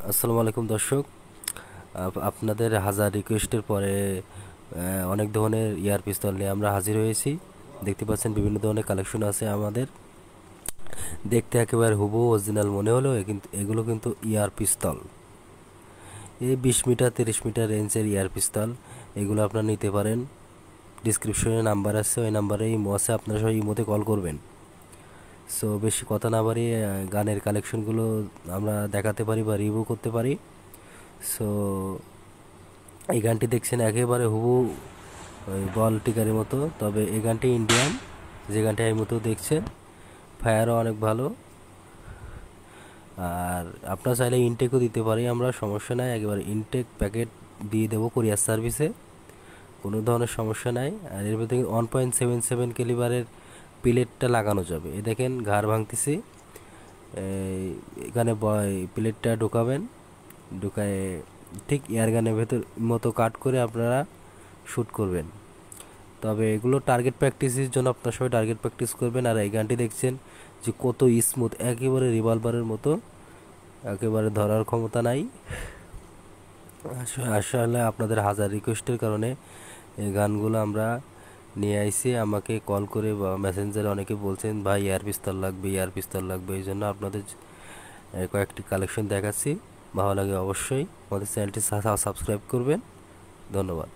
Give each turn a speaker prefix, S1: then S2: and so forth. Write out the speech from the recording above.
S1: আসসালামু আলাইকুম দর্শক। আপনাদের হাজার রিকোয়েস্টের পরে অনেক ধরনের ইয়ার পিস্তল নিয়ে আমরা হাজির হয়েছি। দেখতে পাচ্ছেন বিভিন্ন ধরনের কালেকশন আছে আমাদের। দেখতে একেবারে হুবহু অরিজিনাল মনে হলেও কিন্তু এগুলো কিন্তু ইয়ার পিস্তল। এই 20 মিটার 30 মিটার রেঞ্জের ইয়ার পিস্তল, এগুলো আপনারা নিতে পারেন। ডিসক্রিপশনে নাম্বার আছে, ওই নাম্বারে ইমো আছে, আপনারা সবাই ইমোতে কল করবেন। সো বেশি কথা না বাড়িয়ে গানের কালেকশনগুলো আমরা দেখাতে পারি বা রিভিউ করতে পারি। সো এই গানটি দেখছেন একেবারে হুবহু ওই বল টিকারের মতো, তবে এই গানটি ইন্ডিয়ান। যে গানটি এই মতো দেখছেন, ফায়ারও অনেক ভালো। আর আপনার চাইলে ইনটেকও দিতে পারি আমরা, সমস্যা নাই। একেবারে ইনটেক প্যাকেট দিয়ে দেবো কুরিয়ার সার্ভিসে, কোনো ধরনের সমস্যা নাই। আর এর ভিতরে 1.77 ক্যালিবারের প্লেটটা লাগানো যাবে। এ দেখেন ঘাড় ভাঙতেছি। এখানে প্লেটটা ঢোকাবেন, ঢুকায় ঠিক এয়ারগানের ভেতর মতো কাট করে আপনারা শ্যুট করবেন। তবে এগুলো টার্গেট প্র্যাকটিসের জন্য আপনার সবাই টার্গেট প্র্যাকটিস করবেন। আর এই গানটি দেখছেন যে কত স্মুথ, একেবারে রিভলভারের মতো, একেবারে ধরার ক্ষমতা নাই। আসলে আপনাদের হাজার রিকোয়েস্টের কারণে এই গানগুলো আমরা নিয়ে আইছি। আমাকে কল করে বা মেসেঞ্জারে অনেকে বলছেন ভাই এয়ার পিস্তল লাগবে, এয়ার পিস্তল লাগবে। এই জন্য আপনাদের কয়েকটি কালেকশন দেখাচ্ছি। ভালো লাগে অবশ্যই আমাদের চ্যানেলটি সাবস্ক্রাইব করবেন। ধন্যবাদ।